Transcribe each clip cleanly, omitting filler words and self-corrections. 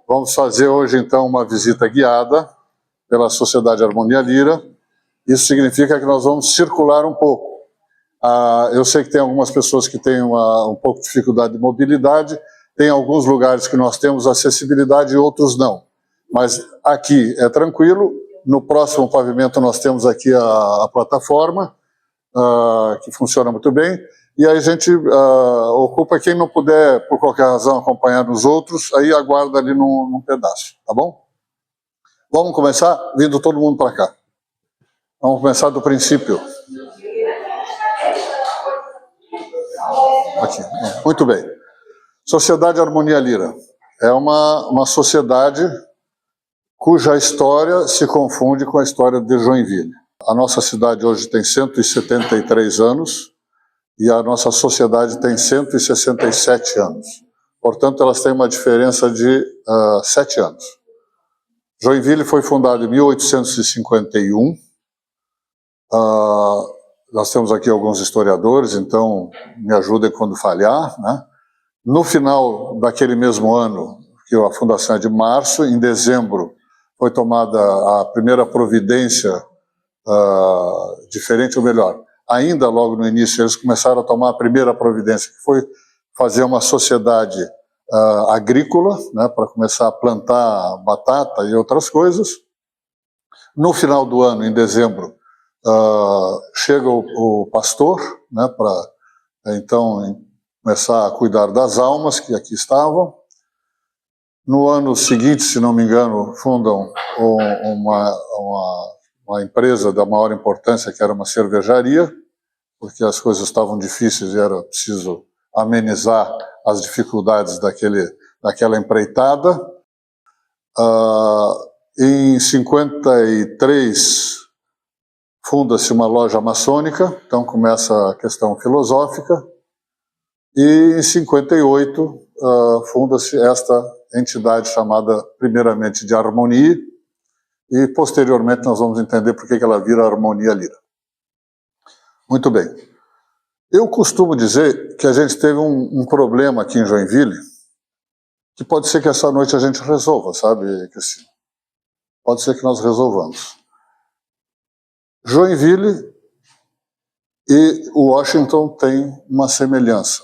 Vamos fazer hoje, então, uma visita guiada pela Sociedade Harmonia Lira. Isso significa que nós vamos circular um pouco. Eu sei que tem algumas pessoas que têm um pouco de dificuldade de mobilidade, tem alguns lugares que nós temos acessibilidade e outros não. Mas aqui é tranquilo. No próximo pavimento nós temos aqui a plataforma, que funciona muito bem. E aí a gente ocupa, quem não puder, por qualquer razão, acompanhar os outros, aí aguarda ali num pedaço, tá bom? Vamos começar vindo todo mundo para cá. Vamos começar do princípio. Aqui. Muito bem. Sociedade Harmonia Lira é uma sociedade cuja história se confunde com a história de Joinville. A nossa cidade hoje tem 173 anos e a nossa sociedade tem 167 anos. Portanto, elas têm uma diferença de 7 anos. Joinville foi fundada em 1851. Nós temos aqui alguns historiadores, então me ajudem quando falhar, né? No final daquele mesmo ano, que a fundação é de março, em dezembro foi tomada a primeira providência diferente, ou melhor, ainda logo no início eles começaram a tomar a primeira providência, que foi fazer uma sociedade agrícola, né, para começar a plantar batata e outras coisas. No final do ano, em dezembro, chega o pastor, né, para então começar a cuidar das almas que aqui estavam. No ano seguinte, se não me engano, fundam uma empresa da maior importância, que era uma cervejaria, porque as coisas estavam difíceis e era preciso amenizar as dificuldades daquela empreitada. Em 53, funda-se uma loja maçônica, então começa a questão filosófica, e em 58 funda-se esta entidade chamada primeiramente de Harmonia, e posteriormente nós vamos entender por que ela vira Harmonia Lira. Muito bem. Eu costumo dizer que a gente teve um problema aqui em Joinville, que pode ser que essa noite a gente resolva, sabe, Cristina? Pode ser que nós resolvamos. Joinville e Washington têm uma semelhança.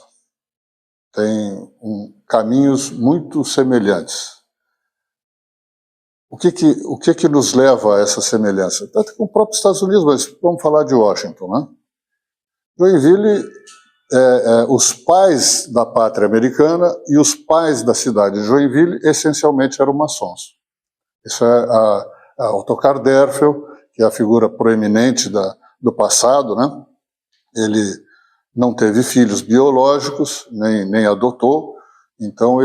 Tem caminhos muito semelhantes. O que nos leva a essa semelhança? Tanto com o próprio Estados Unidos, mas vamos falar de Washington, né? Joinville, os pais da pátria americana e os pais da cidade de Joinville essencialmente eram maçons. Isso é Ottokar Derfel, que é a figura proeminente do passado, né? Ele não teve filhos biológicos, nem adotou, então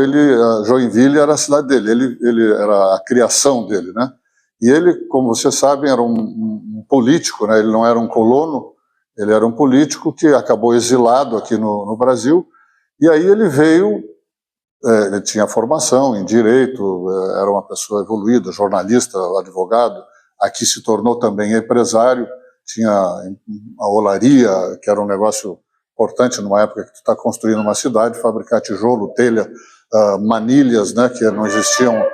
Joinville era a cidade dele, ele era a criação dele, né? E ele, como vocês sabem, era um político, né? Ele não era um colono, ele era um político que acabou exilado aqui no Brasil, e aí ele veio, ele tinha formação em direito, era uma pessoa evoluída, jornalista, advogado, aqui se tornou também empresário, tinha a olaria, que era um negócio importante numa época que tu está construindo uma cidade, fabricar tijolo, telha, manilhas, né, que não existiam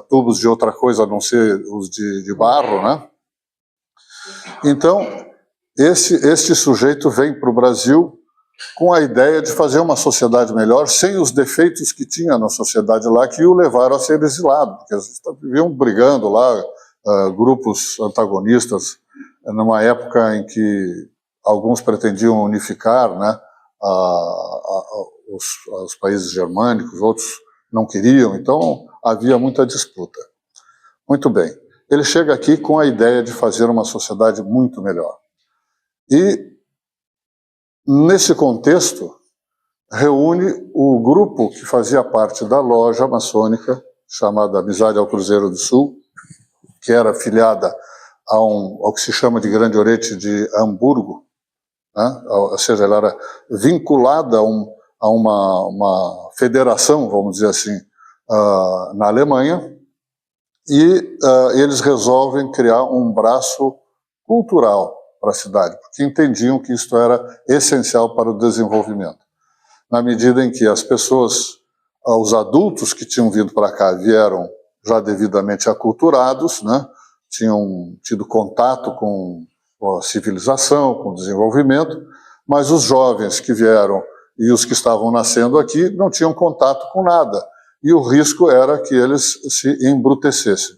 tubos de outra coisa a não ser os de barro, né? Então, este sujeito vem para o Brasil com a ideia de fazer uma sociedade melhor, sem os defeitos que tinha na sociedade lá, que o levaram a ser exilado, porque eles viviam brigando lá, grupos antagonistas, numa época em que alguns pretendiam unificar, né, os países germânicos, outros não queriam, então havia muita disputa. Muito bem, ele chega aqui com a ideia de fazer uma sociedade muito melhor. E, nesse contexto, reúne o grupo que fazia parte da loja maçônica, chamada Amizade ao Cruzeiro do Sul, que era afiliada ao que se chama de Grande Oriente de Hamburgo, né? Ou seja, ela era vinculada a uma federação, vamos dizer assim, na Alemanha, e eles resolvem criar um braço cultural para a cidade, porque entendiam que isto era essencial para o desenvolvimento. Na medida em que as pessoas os adultos que tinham vindo para cá vieram já devidamente aculturados, né? Tinham tido contato com a civilização, com o desenvolvimento, mas os jovens que vieram e os que estavam nascendo aqui não tinham contato com nada, e o risco era que eles se embrutecessem.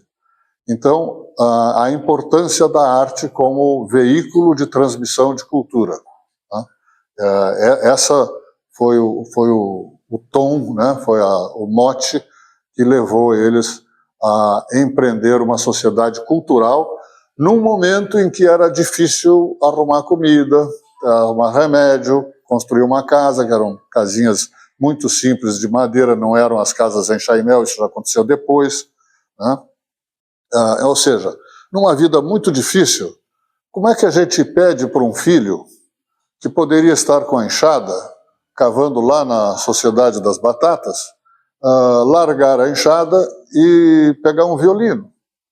Então, a importância da arte como veículo de transmissão de cultura. Tá? Essa foi o tom, né? Foi o mote que levou eles a empreender uma sociedade cultural num momento em que era difícil arrumar comida, arrumar remédio, construir uma casa, que eram casinhas muito simples de madeira, não eram as casas em Chaimel, isso já aconteceu depois, né? Ou seja, numa vida muito difícil, como é que a gente pede para um filho que poderia estar com a enxada, cavando lá na Sociedade das Batatas, largar a enxada e pegar um violino,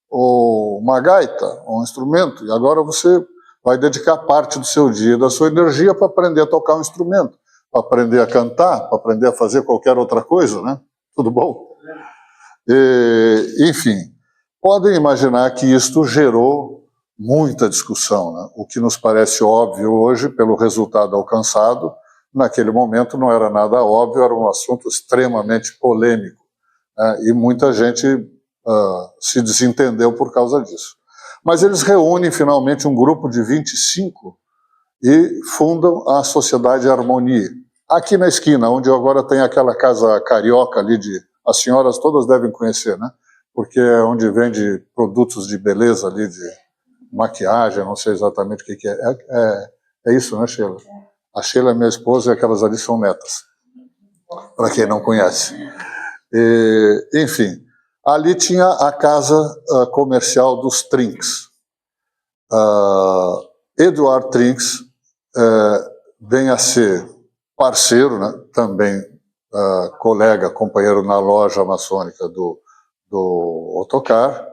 ou uma gaita, ou um instrumento, e agora você vai dedicar parte do seu dia, da sua energia para aprender a tocar um instrumento, para aprender a cantar, para aprender a fazer qualquer outra coisa, né? Tudo bom? Enfim, podem imaginar que isto gerou muita discussão, né? O que nos parece óbvio hoje, pelo resultado alcançado, naquele momento não era nada óbvio, era um assunto extremamente polêmico, né? E muita gente se desentendeu por causa disso. Mas eles reúnem finalmente um grupo de 25 e fundam a Sociedade Harmonia. Aqui na esquina, onde agora tem aquela casa carioca ali, as senhoras todas devem conhecer, né? Porque é onde vende produtos de beleza ali, de maquiagem, não sei exatamente o que é. É isso, né, Sheila? A Sheila é minha esposa e aquelas ali são netas, para quem não conhece. Enfim, ali tinha a casa comercial dos Trinks. Eduard Trinks vem a ser parceiro, né, também colega, companheiro na loja maçônica do Ottokar,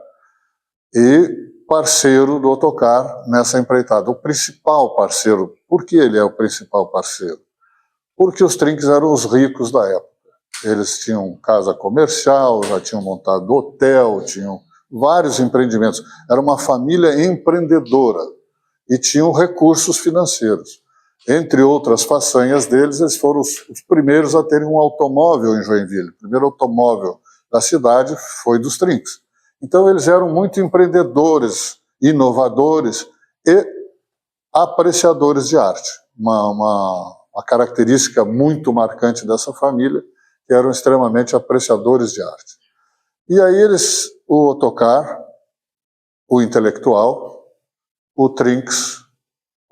e parceiro do Ottokar nessa empreitada. O principal parceiro. Por que ele é o principal parceiro? Porque os Trinks eram os ricos da época. Eles tinham casa comercial, já tinham montado hotel, tinham vários empreendimentos. Era uma família empreendedora e tinham recursos financeiros. Entre outras façanhas deles, eles foram os primeiros a terem um automóvel em Joinville. O primeiro automóvel da cidade foi dos Trinks. Então, eles eram muito empreendedores, inovadores e apreciadores de arte. Uma característica muito marcante dessa família, que eram extremamente apreciadores de arte. E aí o Ottokar, o intelectual, o Trinks,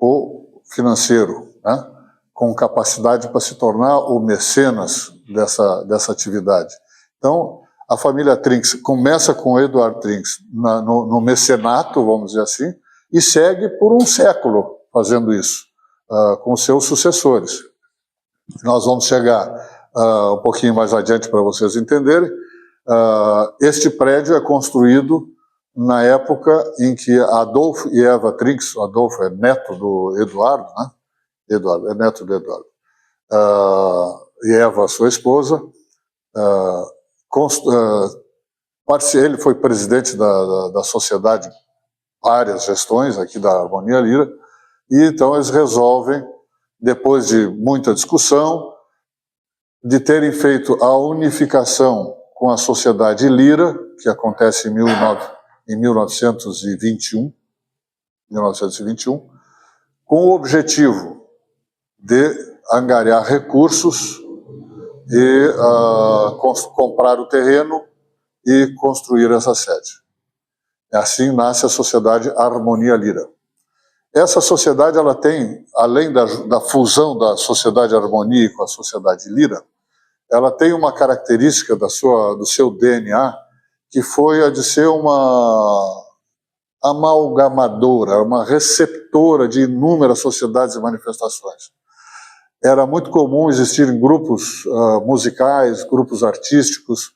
o financeiro, né? Com capacidade para se tornar o mecenas dessa atividade. Então, a família Trinks começa com Eduard Trinks no mecenato, vamos dizer assim, e segue por um século fazendo isso, com seus sucessores. Nós vamos chegar um pouquinho mais adiante para vocês entenderem. Este prédio é construído na época em que Adolfo e Eva Trinks, Adolfo é neto do Eduardo, né? Eduardo, é neto do Eduardo, e Eva, sua esposa, ele foi presidente da sociedade, várias gestões aqui da Harmonia Lira, e então eles resolvem, depois de muita discussão, de terem feito a unificação com a Sociedade Lira, que acontece em 1921, com o objetivo de angariar recursos e comprar o terreno e construir essa sede. Assim nasce a Sociedade Harmonia Lira. Essa sociedade, ela tem, além da fusão da Sociedade Harmonia com a Sociedade Lira, ela tem uma característica do seu DNA, que foi a de ser uma amalgamadora, uma receptora de inúmeras sociedades e manifestações. Era muito comum existirem grupos musicais, grupos artísticos,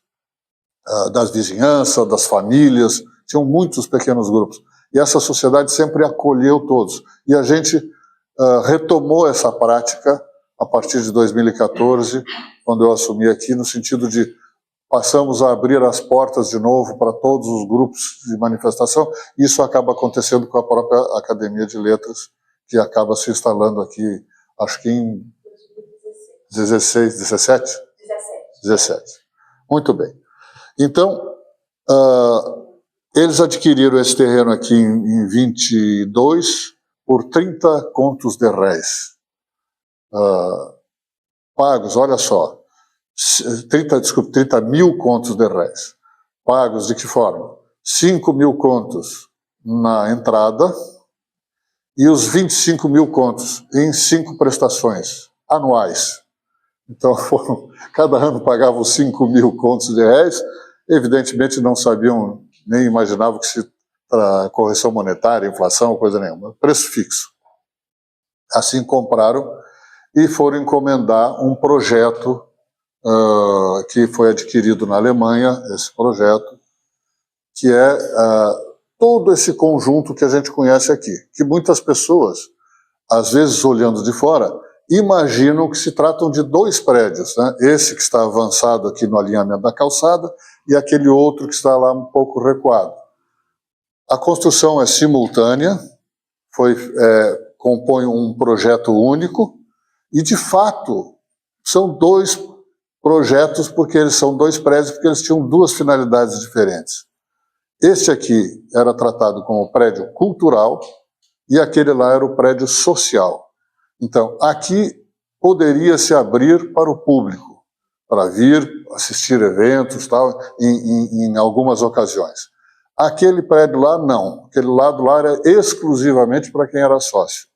das vizinhanças, das famílias, tinham muitos pequenos grupos. E essa sociedade sempre acolheu todos. E a gente retomou essa prática a partir de 2014, quando eu assumi aqui, no sentido de passamos a abrir as portas de novo para todos os grupos de manifestação. Isso acaba acontecendo com a própria Academia de Letras, que acaba se instalando aqui, acho que em 17? 17. Muito bem. Então, eles adquiriram esse terreno aqui em 22 por 30 contos de réis. Pagos, olha só, 30 mil contos de réis. Pagos de que forma? 5 mil contos na entrada e os 25 mil contos em 5 prestações anuais. Então, cada ano pagavam 5 mil contos de réis, evidentemente não sabiam, nem imaginavam que se correção monetária, inflação, coisa nenhuma, preço fixo. Assim compraram e foram encomendar um projeto que foi adquirido na Alemanha, esse projeto, que é todo esse conjunto que a gente conhece aqui, que muitas pessoas, às vezes olhando de fora, imaginam que se tratam de 2 prédios, né? Esse que está avançado aqui no alinhamento da calçada e aquele outro que está lá um pouco recuado. A construção é simultânea, compõe um projeto único e, de fato, são 2 projetos, porque eles são 2 prédios, porque eles tinham 2 finalidades diferentes. Este aqui era tratado como prédio cultural e aquele lá era o prédio social. Então, aqui poderia se abrir para o público, para vir assistir eventos, tal, em algumas ocasiões. Aquele prédio lá, não. Aquele lado lá era exclusivamente para quem era sócio.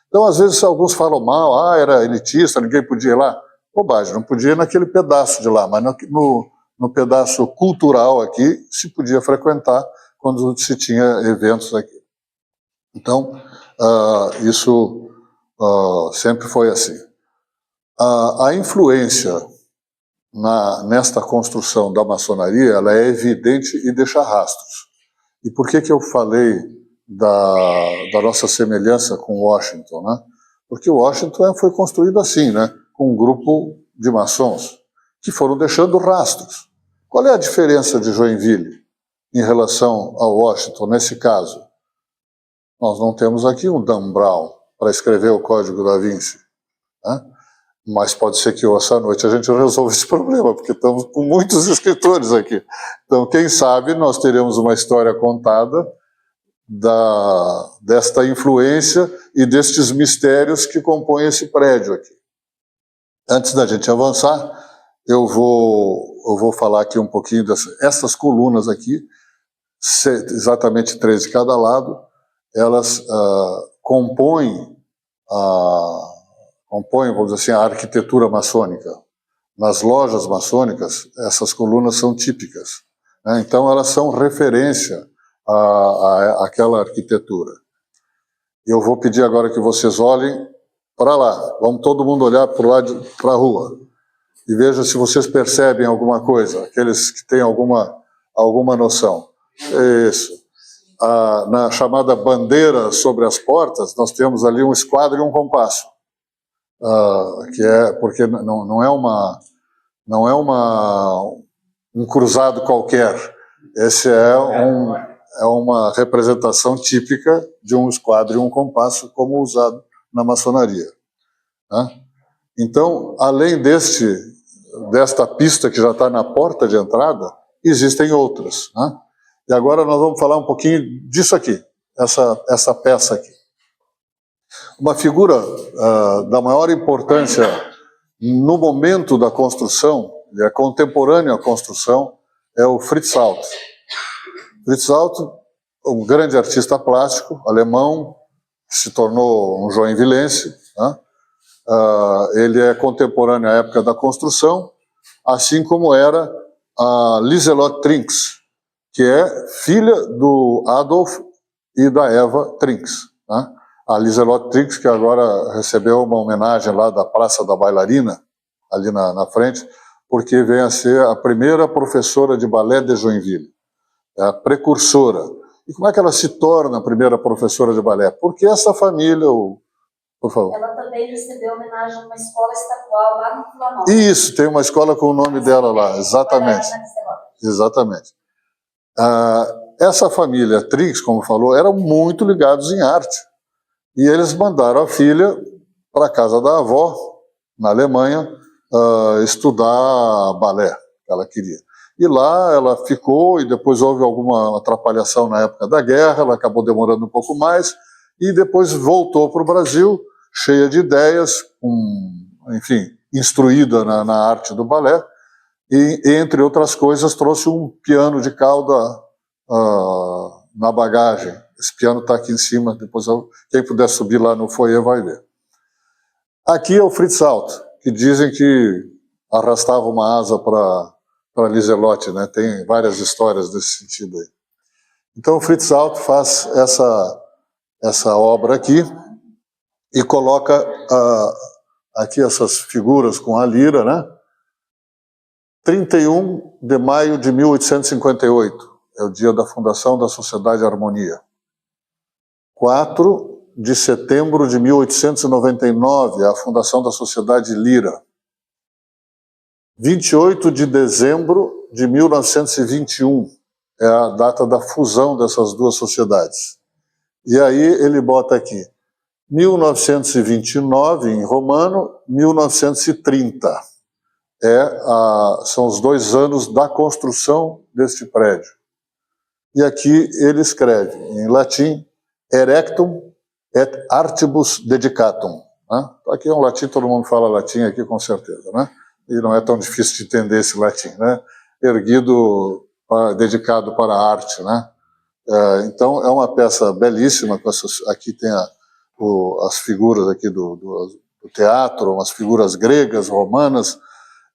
Então, às vezes, alguns falam mal, era elitista, ninguém podia ir lá. Bobagem, não podia ir naquele pedaço de lá, mas no pedaço cultural aqui se podia frequentar quando se tinha eventos aqui. Então, isso sempre foi assim. A influência nesta construção da maçonaria, ela é evidente e deixa rastros. E por que eu falei da nossa semelhança com Washington, né? Porque Washington foi construído assim, né? Com um grupo de maçons que foram deixando rastros. Qual é a diferença de Joinville em relação a Washington nesse caso? Nós não temos aqui um Dan Brown para escrever o Código da Vinci, né? Mas pode ser que essa noite a gente resolva esse problema, porque estamos com muitos escritores aqui. Então, quem sabe, nós teremos uma história contada desta influência e destes mistérios que compõem esse prédio aqui. Antes da gente avançar, eu vou falar aqui um pouquinho dessas colunas aqui, exatamente 3 de cada lado, elas compõem, vamos dizer assim, a arquitetura maçônica. Nas lojas maçônicas, essas colunas são típicas, né? Então, elas são referência àquela arquitetura. Eu vou pedir agora que vocês olhem para lá. Vamos todo mundo olhar para a rua. E vejam se vocês percebem alguma coisa, aqueles que têm alguma noção. Isso. Na chamada bandeira sobre as portas, nós temos ali um esquadro e um compasso. Porque não é um cruzado qualquer. Esse é uma representação típica de um esquadro e um compasso, como usado na maçonaria, né? Então, além desta pista que já está na porta de entrada, existem outras, né? E agora nós vamos falar um pouquinho disso aqui, essa peça aqui. Uma figura da maior importância no momento da construção, é contemporâneo à construção, é o Fritz Alt. Fritz Alt, um grande artista plástico alemão, que se tornou um joinvilense, né? Ele é contemporâneo à época da construção, assim como era a Lieselotte Trinks, que é filha do Adolf e da Eva Trinks, né? A Lieselotte Trinks, que agora recebeu uma homenagem lá da Praça da Bailarina, ali na frente, porque vem a ser a primeira professora de balé de Joinville, é a precursora. E como é que ela se torna a primeira professora de balé? Porque essa família, Por favor. Ela também recebeu homenagem numa escola estadual lá no Flamengo. Isso, tem uma escola com o nome dela lá, exatamente. Exatamente. Essa família Trix, como falou, eram muito ligados em arte. E eles mandaram a filha para a casa da avó, na Alemanha, estudar balé, que ela queria. E lá ela ficou, e depois houve alguma atrapalhação na época da guerra, ela acabou demorando um pouco mais, e depois voltou para o Brasil, cheia de ideias, enfim, instruída na arte do balé, e, entre outras coisas, trouxe um piano de cauda na bagagem. Esse piano está aqui em cima, depois quem puder subir lá no foyer vai ver. Aqui é o Fritz Alt, que dizem que arrastava uma asa para Liselotte, né? Tem várias histórias desse sentido aí. Então o Fritz Alt faz essa obra aqui e coloca aqui essas figuras com a lira, né? 31 de maio de 1858, é o dia da fundação da Sociedade Harmonia. 4 de setembro de 1899, a fundação da Sociedade Lira. 28 de dezembro de 1921, é a data da fusão dessas duas sociedades. E aí ele bota aqui, 1929 em romano, 1930. São os 2 anos da construção deste prédio. E aqui ele escreve, em latim, Erectum et artibus dedicatum. Né? Aqui é um latim, todo mundo fala latim aqui com certeza, né? E não é tão difícil de entender esse latim, né? Erguido, dedicado para a arte, né? Então é uma peça belíssima, aqui tem as figuras aqui do teatro, umas figuras gregas, romanas,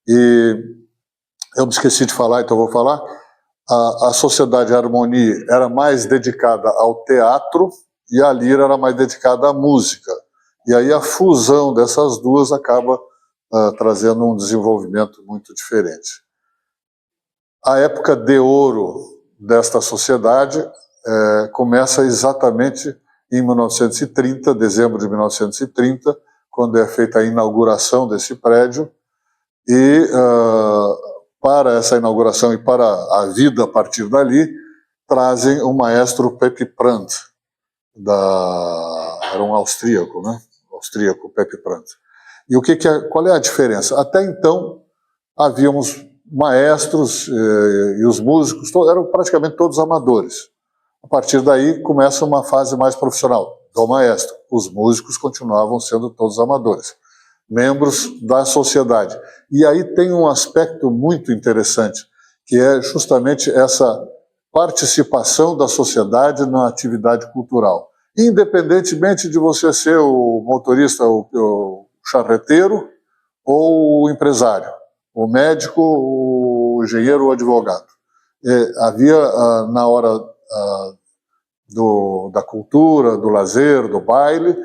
e eu me esqueci de falar, então vou falar. A Sociedade Harmonia era mais dedicada ao teatro e a Lira era mais dedicada à música. E aí a fusão dessas duas acaba trazendo um desenvolvimento muito diferente. A época de ouro desta sociedade começa exatamente em 1930, dezembro de 1930, quando é feita a inauguração desse prédio, e para essa inauguração e para a vida a partir dali, trazem o maestro Pepe Brandt, era um austríaco, né? Austríaco, Pepe Brandt. E qual é a diferença? Até então, havíamos maestros e os músicos eram praticamente todos amadores. A partir daí, começa uma fase mais profissional do maestro. Os músicos continuavam sendo todos amadores, membros da sociedade. E aí tem um aspecto muito interessante, que é justamente essa participação da sociedade na atividade cultural. Independentemente de você ser o motorista, o charreteiro ou o empresário, o médico, o engenheiro ou o advogado. Havia, na hora da cultura, do lazer, do baile,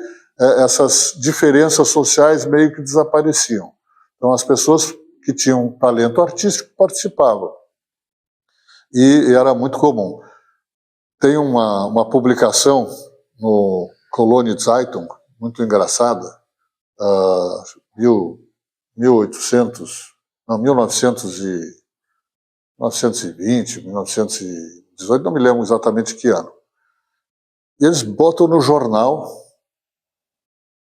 essas diferenças sociais meio que desapareciam. Então as pessoas que tinham talento artístico participavam. E era muito comum. Tem uma publicação no Colonie Zeitung, muito engraçada, 1920, 1918, não me lembro exatamente que ano. E eles botam no jornal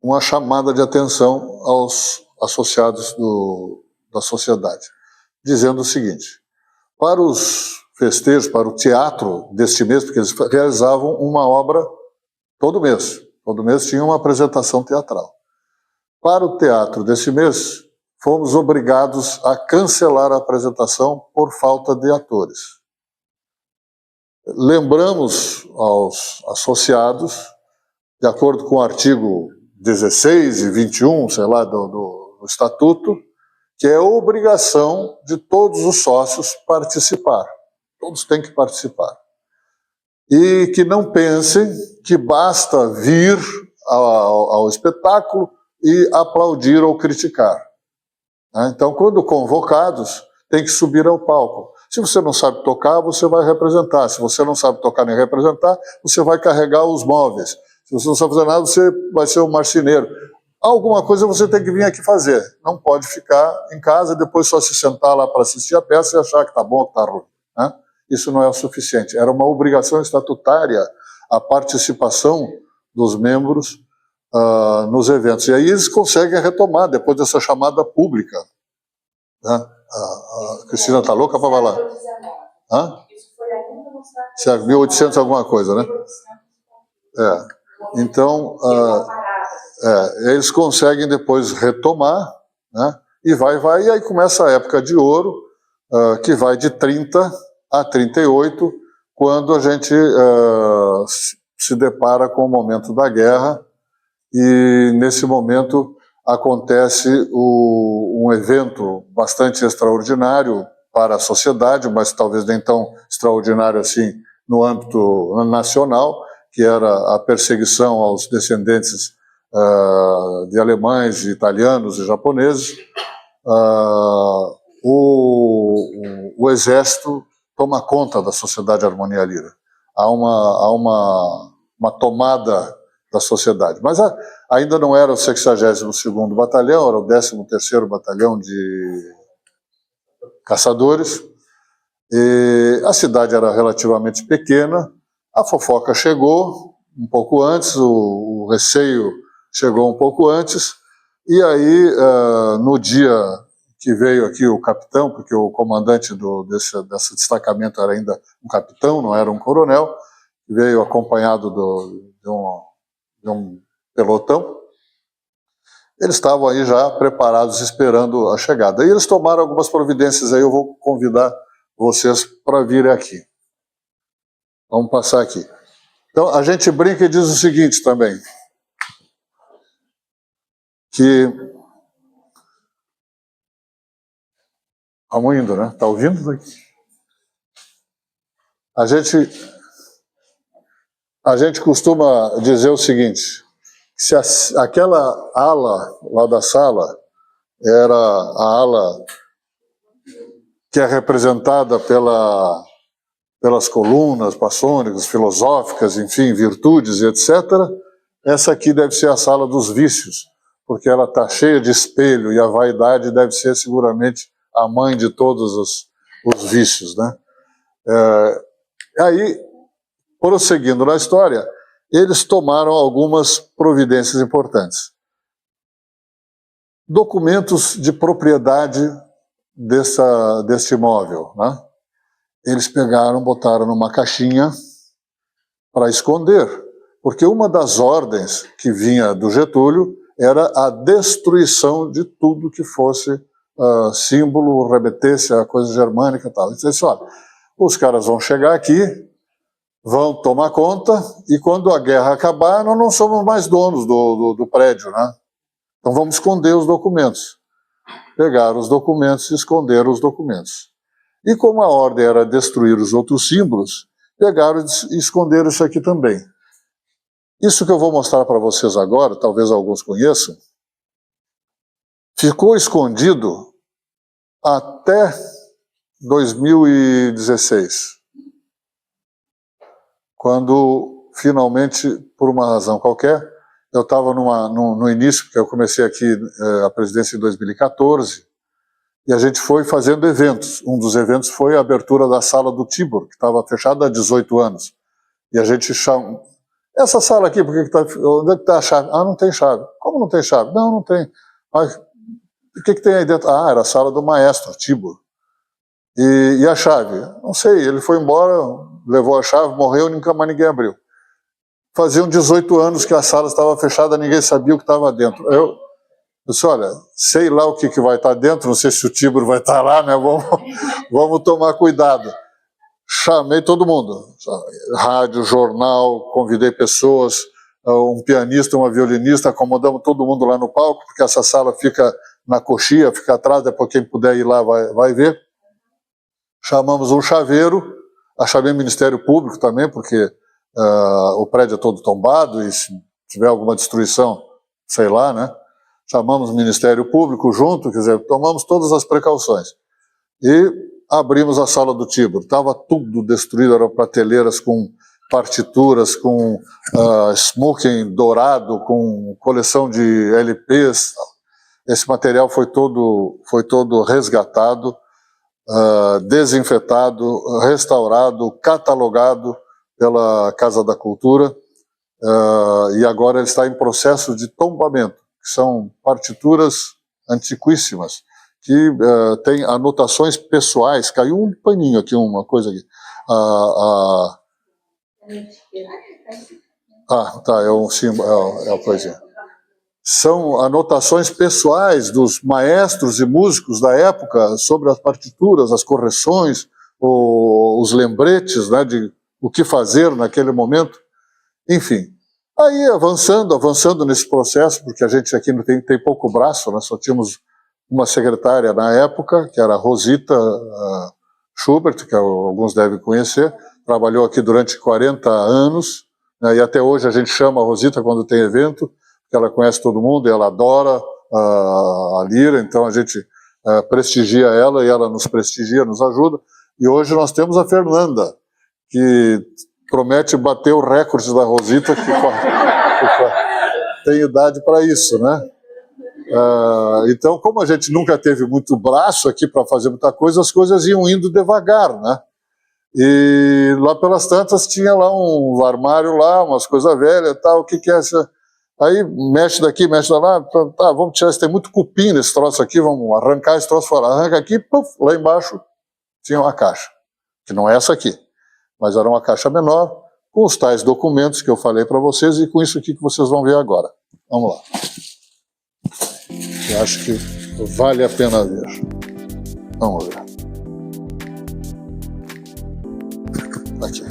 uma chamada de atenção aos associados da sociedade, dizendo o seguinte: para os festejos, para o teatro deste mês, porque eles realizavam uma obra todo mês tinha uma apresentação teatral. Para o teatro desse mês, fomos obrigados a cancelar a apresentação por falta de atores. Lembramos aos associados, de acordo com o artigo 16 e 21, sei lá, do Estatuto, que é obrigação de todos os sócios participar. Todos têm que participar. E que não pensem que basta vir ao espetáculo e aplaudir ou criticar. Então, quando convocados, tem que subir ao palco. Se você não sabe tocar, você vai representar. Se você não sabe tocar nem representar, você vai carregar os móveis. Se você não sabe fazer nada, você vai ser um marceneiro. Alguma coisa você tem que vir aqui fazer. Não pode ficar em casa e depois só se sentar lá para assistir a peça e achar que está bom ou que está ruim, né? Isso não é o suficiente. Era uma obrigação estatutária a participação dos membros nos eventos. E aí eles conseguem retomar, depois dessa chamada pública. Né? A Cristina está louca para falar. Isso foi ainda 1800 alguma coisa, né? Então, eles conseguem depois retomar, né? E vai, e aí começa a época de ouro, que vai de 30 a 38, quando a gente se depara com o momento da guerra, e nesse momento acontece um evento bastante extraordinário para a sociedade, mas talvez nem tão extraordinário assim no âmbito nacional, que era a perseguição aos descendentes de alemães, italianos e japoneses. O exército toma conta da Sociedade Harmonia Lira. Há uma tomada da sociedade. Mas ainda não era o 62º Batalhão, era o 13º Batalhão de Caçadores. E a cidade era relativamente pequena, a fofoca chegou um pouco antes, o receio chegou um pouco antes, e aí, no dia que veio aqui o capitão, porque o comandante desse destacamento era ainda um capitão, não era um coronel, veio acompanhado de um pelotão. Eles estavam aí já preparados, esperando a chegada. E eles tomaram algumas providências, aí eu vou convidar vocês para virem aqui. Vamos passar aqui. Então, a gente brinca e diz o seguinte também, que... Vamos indo, né? Está ouvindo daqui? A gente costuma dizer o seguinte, se aquela ala lá da sala era a ala que é representada pelas colunas maçônicas, filosóficas, enfim, virtudes e etc., essa aqui deve ser a sala dos vícios, porque ela está cheia de espelho e a vaidade deve ser seguramente a mãe de todos os vícios, né? Aí, prosseguindo na história, eles tomaram algumas providências importantes. Documentos de propriedade deste imóvel, né? Eles pegaram, botaram numa caixinha para esconder, porque uma das ordens que vinha do Getúlio era a destruição de tudo que fosse símbolo, remetesse a coisa germânica e tal. Ele disse, olha, os caras vão chegar aqui, vão tomar conta, e quando a guerra acabar, nós não somos mais donos do prédio, né? Então vamos esconder os documentos. Pegaram os documentos e esconderam os documentos. E como a ordem era destruir os outros símbolos, pegaram e esconderam isso aqui também. Isso que eu vou mostrar para vocês agora, talvez alguns conheçam, ficou escondido até 2016, quando finalmente, por uma razão qualquer, eu estava no início, porque eu comecei aqui a presidência em 2014, e a gente foi fazendo eventos. Um dos eventos foi a abertura da sala do Tibor, que estava fechada há 18 anos. E a gente chamou... Essa sala aqui, onde é que está a chave? Ah, não tem chave. Como não tem chave? Não, não tem. Mas o que tem aí dentro? Ah, era a sala do maestro, Tibor. E a chave? Não sei, ele foi embora, levou a chave, morreu e nunca mais ninguém abriu. Faziam 18 anos que a sala estava fechada, ninguém sabia o que estava dentro. Eu disse, olha, sei lá o que vai estar dentro, não sei se o Tibor vai estar lá, né? Vamos tomar cuidado. Chamei todo mundo, rádio, jornal, convidei pessoas, um pianista, uma violinista, acomodamos todo mundo lá no palco, porque essa sala fica na coxia, fica atrás, depois quem puder ir lá vai ver. Chamamos um chaveiro, chamei o Ministério Público também, porque o prédio é todo tombado e se tiver alguma destruição, sei lá, né? Chamamos o Ministério Público junto, quer dizer, tomamos todas as precauções. E abrimos a sala do Tibor. Estava tudo destruído, eram prateleiras com partituras, com smoking dourado, com coleção de LPs. Esse material foi todo resgatado, desinfetado, restaurado, catalogado pela Casa da Cultura, e agora ele está em processo de tombamento, que são partituras antiquíssimas, que tem anotações pessoais. Caiu um paninho aqui, uma coisa aqui. Tá, é um símbolo, é a poesia. São anotações pessoais dos maestros e músicos da época sobre as partituras, as correções, os lembretes, né, de o que fazer naquele momento. Enfim, aí avançando nesse processo, porque a gente aqui não tem pouco braço, nós só tínhamos uma secretária na época, que era Rosita Schubert, que alguns devem conhecer, trabalhou aqui durante 40 anos, né, e até hoje a gente chama a Rosita quando tem evento, porque ela conhece todo mundo e ela adora a lira, então a gente prestigia ela e ela nos prestigia, nos ajuda. E hoje nós temos a Fernanda, que promete bater o recorde da Rosita, que tem idade para isso, né? Então, como a gente nunca teve muito braço aqui para fazer muita coisa, as coisas iam indo devagar, né? E lá pelas tantas tinha lá um armário lá, umas coisas velhas e tal, o que é essa? Aí mexe daqui, mexe lá, tá, vamos tirar, tem muito cupim nesse troço aqui, vamos arrancar esse troço fora. Arranca aqui, puf, lá embaixo tinha uma caixa, que não é essa aqui, mas era uma caixa menor, com os tais documentos que eu falei para vocês e com isso aqui que vocês vão ver agora. Vamos lá. Eu acho que vale a pena ver. Vamos ver. Aqui.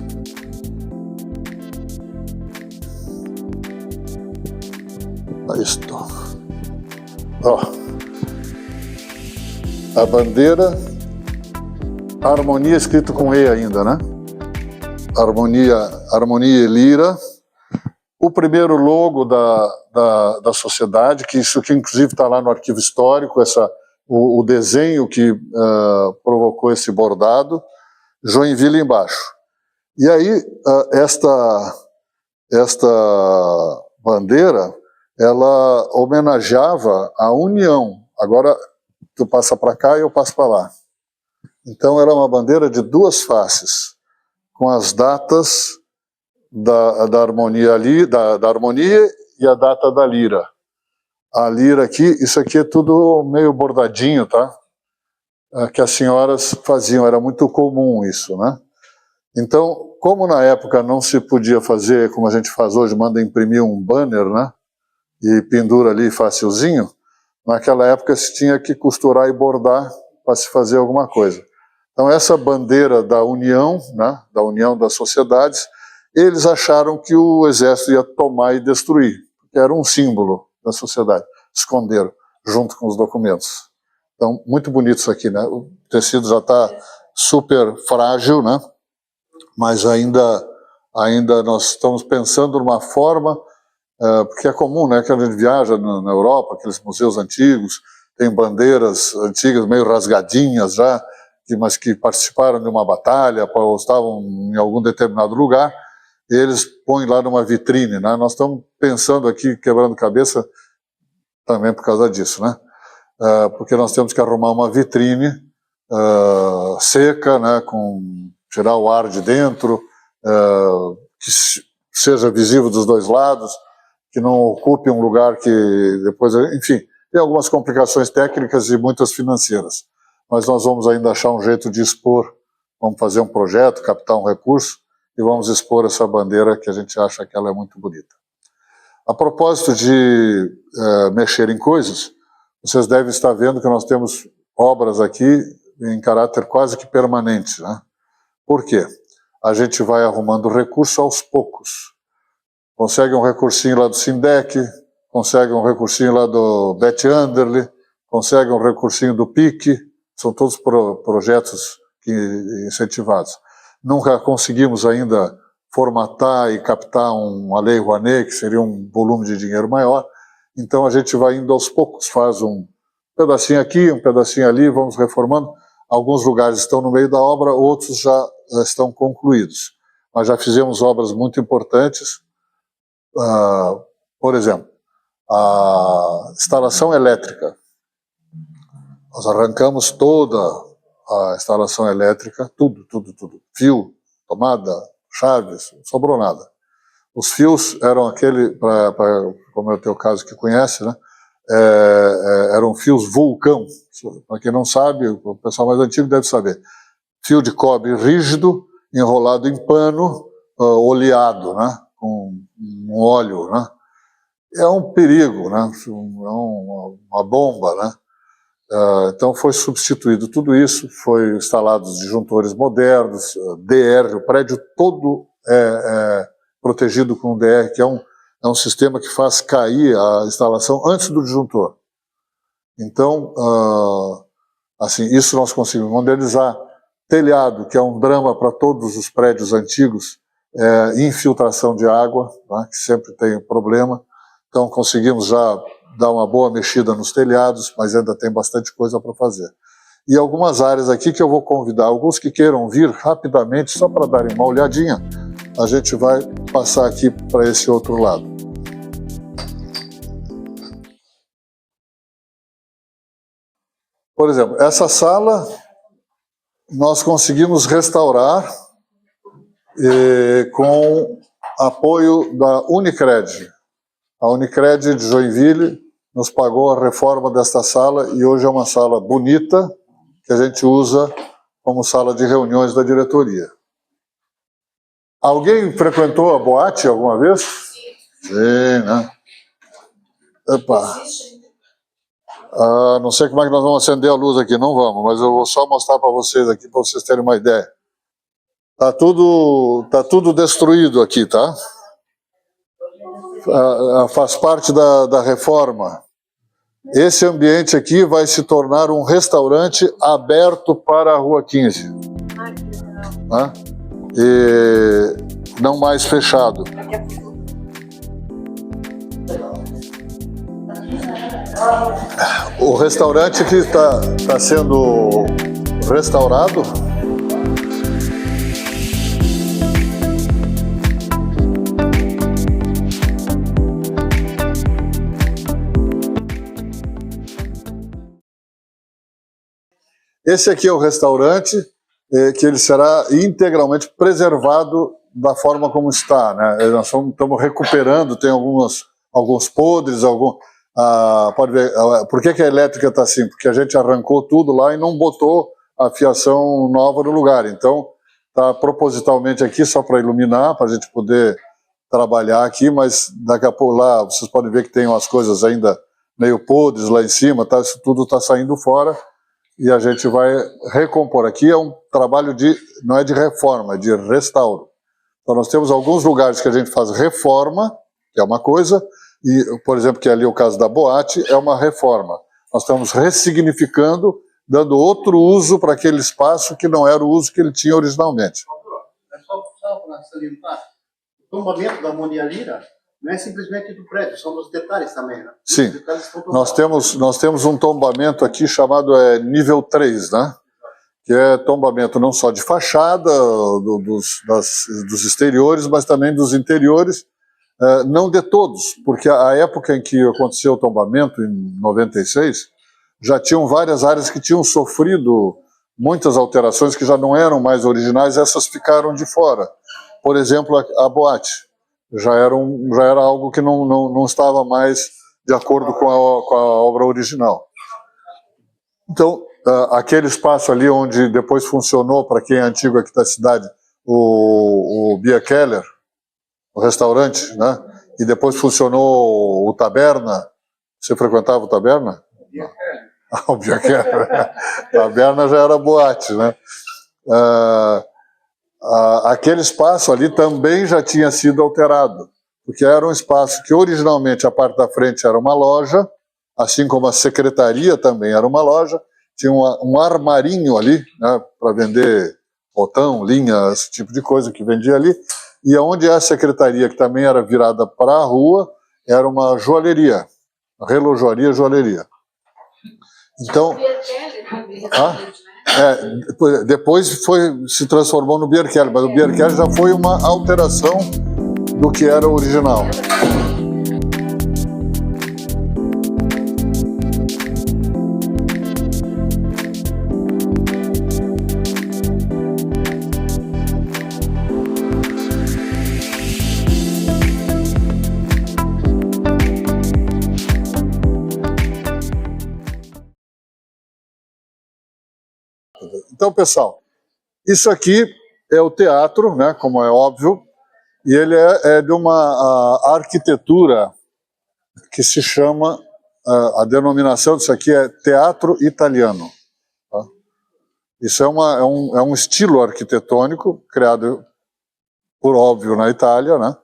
Aí está. Ó. A bandeira, a harmonia escrito com E ainda, né? Harmonia e lira. O primeiro logo da sociedade, que isso que inclusive está lá no arquivo histórico, o desenho que provocou esse bordado, Joinville embaixo. E aí esta bandeira, ela homenageava a união. Agora tu passa para cá e eu passo para lá. Então era uma bandeira de duas faces, com as datas da harmonia ali, da harmonia e a data da lira. A lira aqui, isso aqui é tudo meio bordadinho, tá? Que as senhoras faziam, era muito comum isso, né? Então, como na época não se podia fazer como a gente faz hoje, manda imprimir um banner, né? E pendura ali facilzinho, naquela época se tinha que costurar e bordar para se fazer alguma coisa. Então essa bandeira da união, né? Da união das sociedades, eles acharam que o exército ia tomar e destruir, porque era um símbolo da sociedade. Esconderam, junto com os documentos. Então, muito bonito isso aqui, né? O tecido já está super frágil, né? Mas ainda nós estamos pensando numa forma, porque é comum, né? Que a gente viaja na Europa, aqueles museus antigos, tem bandeiras antigas, meio rasgadinhas já, mas que participaram de uma batalha, ou estavam em algum determinado lugar, e eles põem lá numa vitrine, né? Nós estamos pensando aqui, quebrando cabeça, também por causa disso, né? Porque nós temos que arrumar uma vitrine seca, né? Tirar o ar de dentro, que seja visível dos dois lados, que não ocupe um lugar que depois... Enfim, tem algumas complicações técnicas e muitas financeiras. Mas nós vamos ainda achar um jeito de expor. Vamos fazer um projeto, captar um recurso, e vamos expor essa bandeira que a gente acha que ela é muito bonita. A propósito de mexer em coisas, vocês devem estar vendo que nós temos obras aqui em caráter quase que permanente, né? Por quê? A gente vai arrumando recurso aos poucos. Consegue um recursinho lá do Sindec, consegue um recursinho lá do Beth Anderle, consegue um recursinho do PIC, são todos projetos incentivados. Nunca conseguimos ainda formatar e captar uma lei Rouanet, que seria um volume de dinheiro maior, então a gente vai indo aos poucos, faz um pedacinho aqui, um pedacinho ali, vamos reformando. Alguns lugares estão no meio da obra, outros já estão concluídos. mas já fizemos obras muito importantes. Por exemplo, a instalação elétrica. Nós arrancamos toda a instalação elétrica, tudo. Fio, tomada, chaves, não sobrou nada. Os fios eram aquele, como é o teu caso que conhece, né? Eram fios vulcão. Para quem não sabe, o pessoal mais antigo deve saber. Fio de cobre rígido, enrolado em pano, oleado, né? Com um óleo, né? É um perigo, né? É uma bomba, né? Então foi substituído tudo isso, foi instalados disjuntores modernos, DR, o prédio todo é protegido com DR, que é um sistema que faz cair a instalação antes do disjuntor. Então, assim, isso nós conseguimos modernizar. Telhado, que é um drama para todos os prédios antigos, infiltração de água, né, que sempre tem problema. Então conseguimos já dar uma boa mexida nos telhados, mas ainda tem bastante coisa para fazer. E algumas áreas aqui que eu vou convidar, alguns que queiram vir rapidamente, só para darem uma olhadinha, a gente vai passar aqui para esse outro lado. Por exemplo, essa sala nós conseguimos restaurar com apoio da Unicred. A Unicred de Joinville nos pagou a reforma desta sala e hoje é uma sala bonita que a gente usa como sala de reuniões da diretoria. Alguém frequentou a boate alguma vez? Sim, né? Epa. Não sei como é que nós vamos acender a luz aqui, não vamos, mas eu vou só mostrar para vocês aqui, para vocês terem uma ideia. Tá tudo destruído aqui, tá? Faz parte da reforma. Esse ambiente aqui vai se tornar um restaurante aberto para a Rua 15. Né? E não mais fechado. O restaurante que está sendo restaurado. Esse aqui é o restaurante, que ele será integralmente preservado da forma como está, né? Nós estamos recuperando, tem alguns podres, pode ver, por que a elétrica está assim? Porque a gente arrancou tudo lá e não botou a fiação nova no lugar. Então, está propositalmente aqui só para iluminar, para a gente poder trabalhar aqui, mas daqui a pouco lá, vocês podem ver que tem umas coisas ainda meio podres lá em cima, tá? Isso tudo está saindo fora. E a gente vai recompor. Aqui é um trabalho não é de reforma, é de restauro. Então nós temos alguns lugares que a gente faz reforma, que é uma coisa, e, por exemplo, que ali é o caso da boate, é uma reforma. Nós estamos ressignificando, dando outro uso para aquele espaço que não era o uso que ele tinha originalmente. É só para salientar, o tombamento da Monia Lira não é simplesmente do prédio, são dos detalhes também, né? Sim, nós temos um tombamento aqui chamado nível 3, né? Que é tombamento não só de fachada, dos exteriores, mas também dos interiores, não de todos, porque a época em que aconteceu o tombamento, em 96, já tinham várias áreas que tinham sofrido muitas alterações que já não eram mais originais, essas ficaram de fora. Por exemplo, a boate. Já era algo que não estava mais de acordo com a obra original. Então, aquele espaço ali onde depois funcionou, para quem é antigo aqui da cidade, o Bia Keller, o restaurante, né? E depois funcionou o Taberna. Você frequentava o Taberna? O Bia Keller. Taberna já era boate, né? Aquele espaço ali também já tinha sido alterado, porque era um espaço que originalmente a parte da frente era uma loja, assim como a secretaria também era uma loja, tinha um armarinho ali, né, para vender botão, linha, esse tipo de coisa que vendia ali, e onde a secretaria, que também era virada para a rua, era uma joalheria, relojoaria, joalheria. Então... Depois se transformou no Bierkelli, mas o Bierkelli já foi uma alteração do que era o original. Então, pessoal, isso aqui é o teatro, né, como é óbvio, e ele é de uma arquitetura que se chama, a denominação disso aqui é teatro italiano. Tá? Isso é um estilo arquitetônico criado, por óbvio, na Itália, né,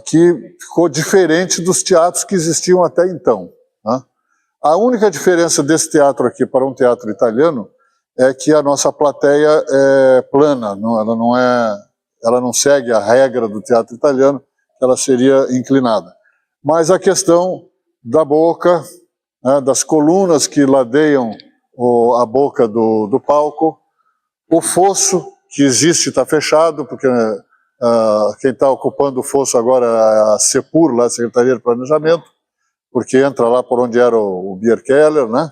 que ficou diferente dos teatros que existiam até então. Né? A única diferença desse teatro aqui para um teatro italiano é que a nossa plateia é plana, ela não segue a regra do teatro italiano, ela seria inclinada. Mas a questão da boca, né, das colunas que ladeiam a boca do palco, o fosso que existe está fechado, porque quem está ocupando o fosso agora é a Sepur, lá, a Secretaria de Planejamento, porque entra lá por onde era o Bierkeller, né?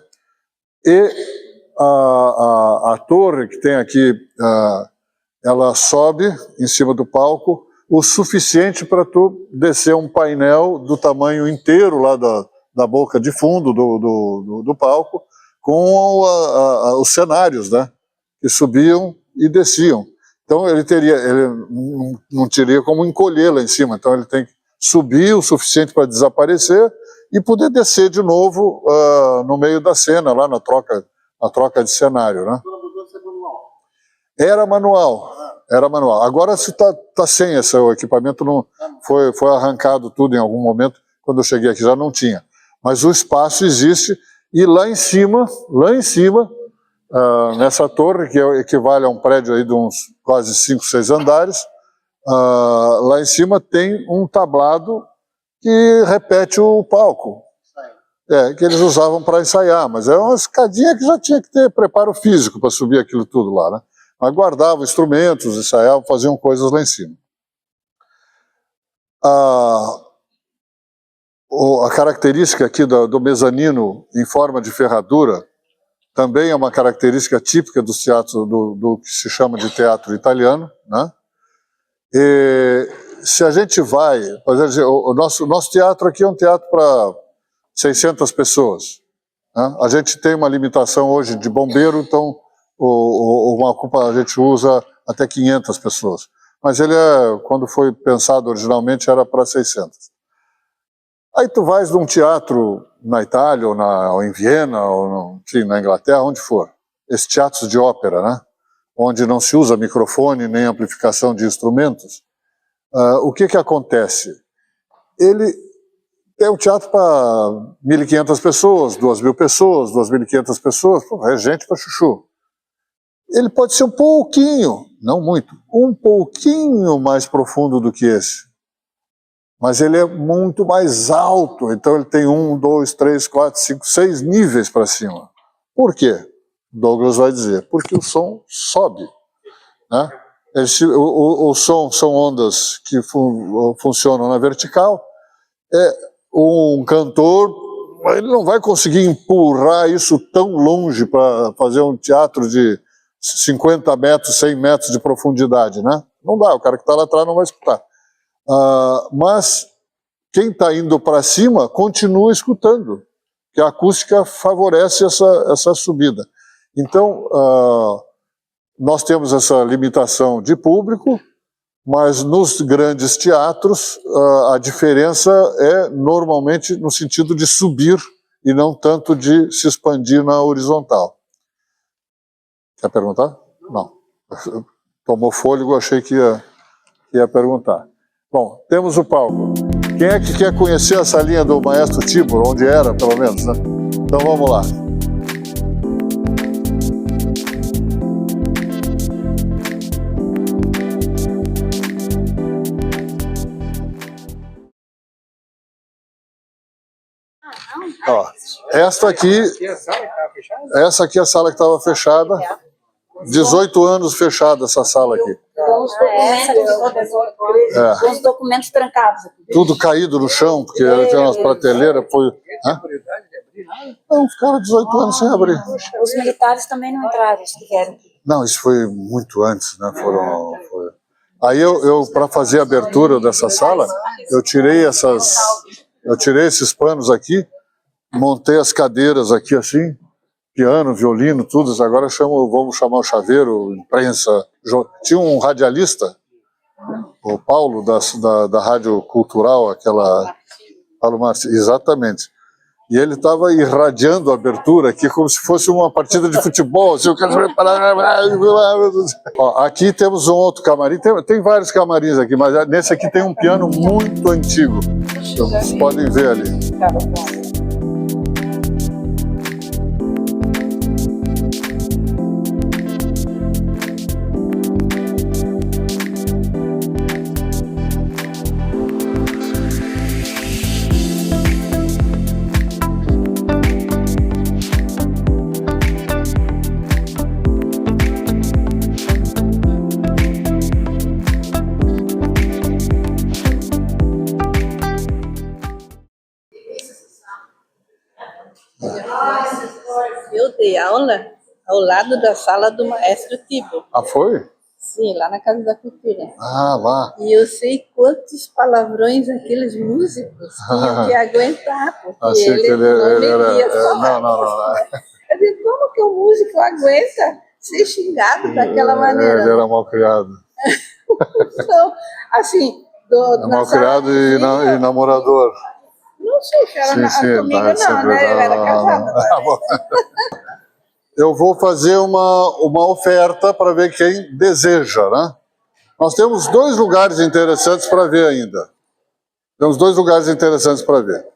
E a torre que tem aqui, ela sobe em cima do palco o suficiente para tu descer um painel do tamanho inteiro lá da boca de fundo do palco, com os cenários, né, que subiam e desciam. Então ele não teria como encolher lá em cima, então ele tem que subir o suficiente para desaparecer e poder descer de novo no meio da cena, lá na troca de cenário, né? Era manual. Agora se tá sem esse equipamento, não foi arrancado tudo em algum momento. Quando eu cheguei aqui já não tinha. Mas o espaço existe e lá em cima, nessa torre que equivale a um prédio aí de uns quase 5, 6 andares, lá em cima tem um tablado que repete o palco. Que eles usavam para ensaiar, mas é uma escadinha que já tinha que ter preparo físico para subir aquilo tudo lá, né? Mas guardavam instrumentos, ensaiavam, faziam coisas lá em cima. A característica aqui do mezanino em forma de ferradura também é uma característica típica dos teatros, do que se chama de teatro italiano, né? E se a gente vai, por exemplo, o nosso teatro aqui é um teatro para 600 pessoas. Né? A gente tem uma limitação hoje de bombeiro, então a gente usa até 500 pessoas. Mas ele quando foi pensado originalmente, era para 600. Aí tu vais num teatro na Itália, ou em Viena, ou na Inglaterra, onde for. Esses teatros de ópera, né? Onde não se usa microfone nem amplificação de instrumentos. O que acontece? Ele é um teatro para 1.500 pessoas, 2.000 pessoas, 2.500 pessoas, é gente para chuchu. Ele pode ser um pouquinho, não muito, um pouquinho mais profundo do que esse. Mas ele é muito mais alto, então ele tem 1, 2, 3, 4, 5, 6 níveis para cima. Por quê? Douglas vai dizer, porque o som sobe. Né? O som são ondas que funcionam na vertical. Um cantor, ele não vai conseguir empurrar isso tão longe para fazer um teatro de 50 metros, 100 metros de profundidade, né? Não dá, o cara que está lá atrás não vai escutar. Mas quem está indo para cima continua escutando, que a acústica favorece essa subida. Então, nós temos essa limitação de público, mas nos grandes teatros a diferença é normalmente no sentido de subir e não tanto de se expandir na horizontal. Quer perguntar? Não. Tomou fôlego, achei que ia perguntar. Bom, temos o palco. Quem é que quer conhecer essa linha do Maestro Tibor, onde era, pelo menos, né? Então vamos lá. Ó, essa aqui é a sala que estava fechada. 18 anos fechada essa sala aqui. Com os documentos trancados aqui. Tudo caído no chão, porque tem umas prateleiras. Não, ficaram 18 anos sem abrir. Os militares também não entraram, eles vieram. Não, isso foi muito antes, né? Aí eu para fazer a abertura dessa sala, eu tirei esses panos aqui, montei as cadeiras aqui assim, piano, violino, tudo. Agora vamos chamar o chaveiro, imprensa. Tinha um radialista, o Paulo, da Rádio Cultural, Paulo Martins, exatamente. E ele estava irradiando a abertura aqui como se fosse uma partida de futebol. Assim, Ó, aqui temos um outro camarim. Tem vários camarins aqui, mas nesse aqui tem um piano muito antigo. Vocês podem ver ali. Eu dei aula ao lado da sala do maestro Tibo. Ah, foi? Sim, lá na Casa da Cultura. Ah, lá. E eu sei quantos palavrões aqueles músicos tinham que aguentar, porque Achei que ele ia falar. Não. Eu digo, como que o músico aguenta ser xingado daquela maneira? Ele era mal criado. Então, assim... Mal criado e namorador. Não sei se era comigo não, né? Eu era casada. Eu vou fazer uma oferta para ver quem deseja, né? Nós temos 2 lugares interessantes para ver ainda. Temos 2 lugares interessantes para ver.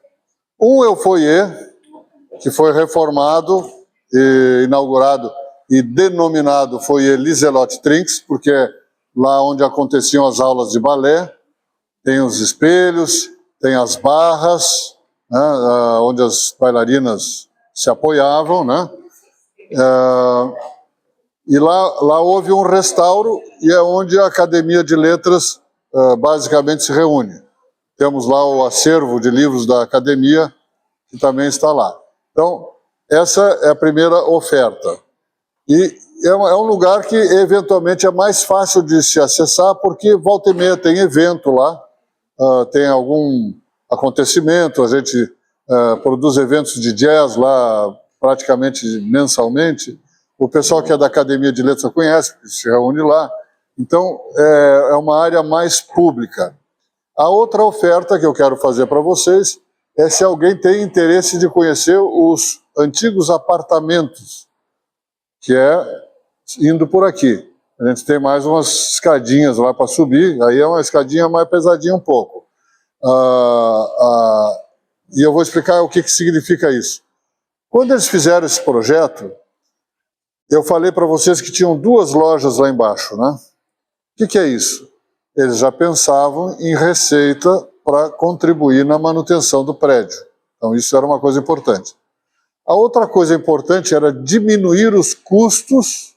Um é o foyer, que foi reformado, inaugurado e denominado Foyer Liselotte Trinks, porque é lá onde aconteciam as aulas de balé. Tem os espelhos, tem as barras, né, onde as bailarinas se apoiavam, né? E lá houve um restauro e é onde a Academia de Letras basicamente se reúne. Temos lá o acervo de livros da Academia, que também está lá. Então, essa é a primeira oferta. E é um lugar que, eventualmente, é mais fácil de se acessar, porque volta e meia tem evento lá, tem algum acontecimento, a gente produz eventos de jazz lá praticamente mensalmente. O pessoal que é da Academia de Letras conhece, porque se reúne lá. Então, é uma área mais pública. A outra oferta que eu quero fazer para vocês é se alguém tem interesse de conhecer os antigos apartamentos, que é indo por aqui. A gente tem mais umas escadinhas lá para subir, aí é uma escadinha mais pesadinha um pouco. E eu vou explicar o que significa isso. Quando eles fizeram esse projeto, eu falei para vocês que tinham 2 lojas lá embaixo, né? O que é isso? Eles já pensavam em receita para contribuir na manutenção do prédio. Então isso era uma coisa importante. A outra coisa importante era diminuir os custos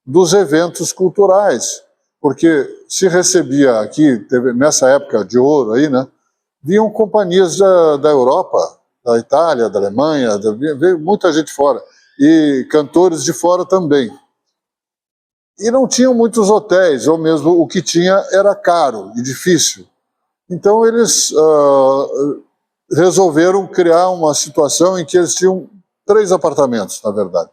dos eventos culturais, porque se recebia aqui, nessa época de ouro aí, né, vinham companhias da Europa, da Itália, da Alemanha, veio muita gente fora, e cantores de fora também. E não tinham muitos hotéis, ou mesmo o que tinha era caro e difícil. Então eles resolveram criar uma situação em que eles tinham 3 apartamentos, na verdade.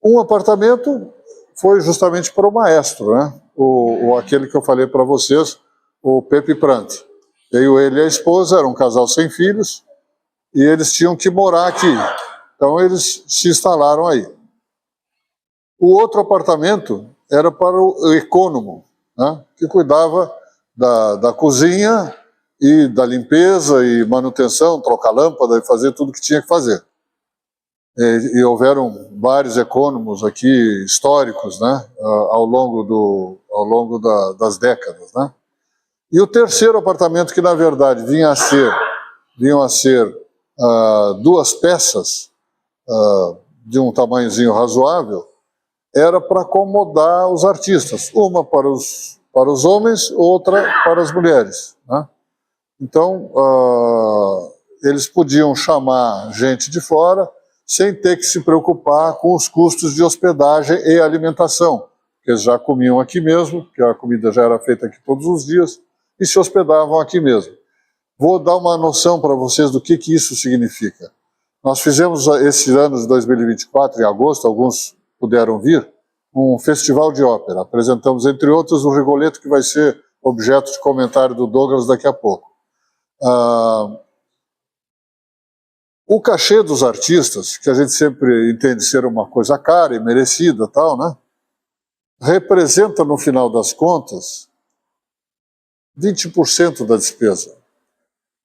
Um apartamento foi justamente para o maestro, né? Aquele que eu falei para vocês, o Pepe Prant. Veio ele e a esposa, era um casal sem filhos, e eles tinham que morar aqui. Então eles se instalaram aí. O outro apartamento era para o econômico, né? Que cuidava da cozinha e da limpeza e manutenção, trocar lâmpada e fazer tudo que tinha que fazer. E houveram vários econômicos aqui históricos, né, ao longo das décadas, né? E o terceiro apartamento, que na verdade vinham a ser duas peças de um tamanhozinho razoável, era para acomodar os artistas, uma para os homens, outra para as mulheres, né? Então, eles podiam chamar gente de fora sem ter que se preocupar com os custos de hospedagem e alimentação, porque eles já comiam aqui mesmo, porque a comida já era feita aqui todos os dias, e se hospedavam aqui mesmo. Vou dar uma noção para vocês do que isso significa. Nós fizemos esse ano de 2024, em agosto, alguns puderam vir, um festival de ópera. Apresentamos, entre outros, o Rigoletto, que vai ser objeto de comentário do Douglas daqui a pouco. O cachê dos artistas, que a gente sempre entende ser uma coisa cara e merecida, tal, né? Representa, no final das contas, 20% da despesa.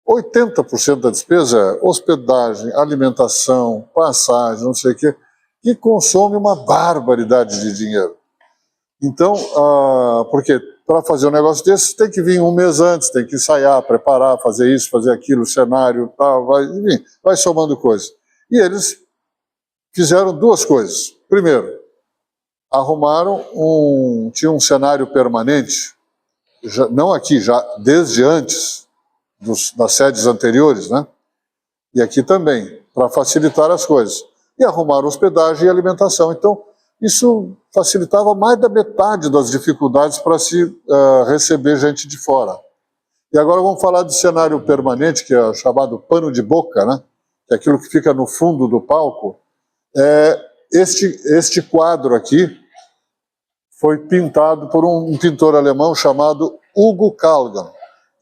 80% da despesa é hospedagem, alimentação, passagem, não sei o quê, que consome uma barbaridade de dinheiro. Então, porque para fazer um negócio desse, tem que vir um mês antes, tem que ensaiar, preparar, fazer isso, fazer aquilo, cenário, tal, enfim, vai somando coisas. E eles fizeram duas coisas. Primeiro, arrumaram tinha um cenário permanente, já, não aqui, já desde antes das sedes anteriores, né? E aqui também, para facilitar as coisas. E arrumaram hospedagem e alimentação. Então, isso facilitava mais da metade das dificuldades para se receber gente de fora. E agora vamos falar do cenário permanente, que é chamado pano de boca, né? Que é aquilo que fica no fundo do palco. Este quadro aqui foi pintado por um pintor alemão chamado Hugo Kalgan,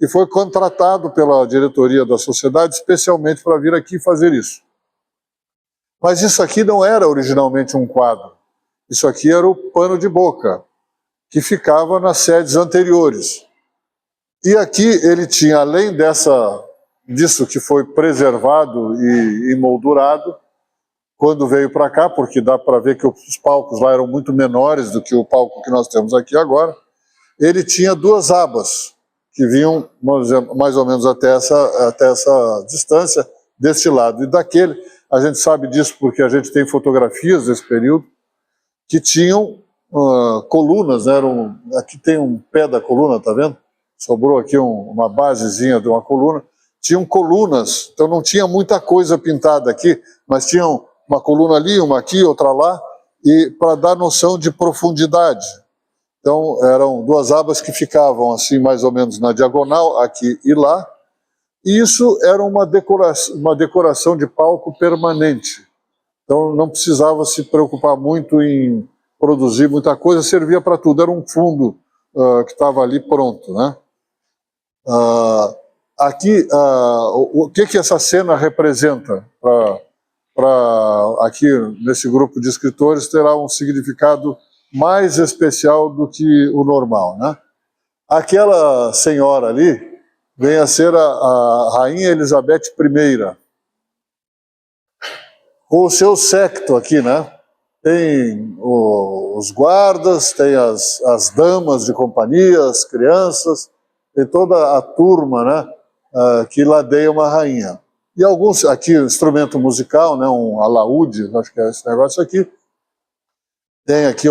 e foi contratado pela diretoria da sociedade especialmente para vir aqui fazer isso. Mas isso aqui não era originalmente um quadro. Isso aqui era o pano de boca, que ficava nas sedes anteriores. E aqui ele tinha, além disso que foi preservado e emoldurado, quando veio para cá, porque dá para ver que os palcos lá eram muito menores do que o palco que nós temos aqui agora, ele tinha duas abas, que vinham mais ou menos até essa distância, deste lado. E daquele, a gente sabe disso porque a gente tem fotografias desse período, que tinham colunas, né? Aqui tem um pé da coluna, tá vendo? Sobrou aqui uma basezinha de uma coluna. Tinham colunas, então não tinha muita coisa pintada aqui, mas tinham uma coluna ali, uma aqui, outra lá, e para dar noção de profundidade. Então, eram duas abas que ficavam assim, mais ou menos na diagonal, aqui e lá, e isso era uma decoração de palco permanente. Então, não precisava se preocupar muito em produzir muita coisa, servia para tudo, era um fundo que estava ali pronto, né? Aqui, o que essa cena representa aqui nesse grupo de escritores terá um significado mais especial do que o normal, né? Aquela senhora ali vem a ser a Rainha Elizabeth I, com o seu séquito aqui, né? Tem os guardas, tem as damas de companhia, as crianças, tem toda a turma, né? Que ladeia uma rainha. E alguns, aqui, instrumento musical, né? Um alaúde, acho que é esse negócio aqui. Tem aqui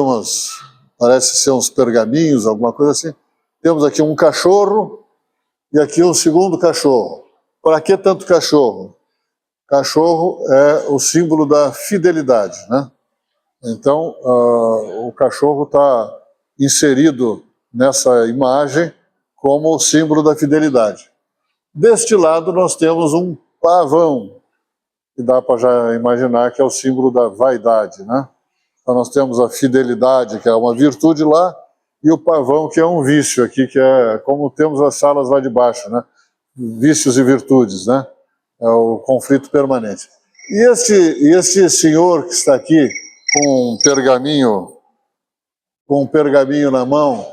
parece ser uns pergaminhos, alguma coisa assim. Temos aqui um cachorro e aqui um segundo cachorro. Para que tanto cachorro? Cachorro é o símbolo da fidelidade, né? Então, o cachorro está inserido nessa imagem como o símbolo da fidelidade. Deste lado, nós temos um pavão, que dá para já imaginar que é o símbolo da vaidade, né? Então, nós temos a fidelidade, que é uma virtude lá, e o pavão, que é um vício aqui, que é como temos as salas lá de baixo, né? Vícios e virtudes, né? É o conflito permanente. E este senhor que está aqui com um pergaminho na mão,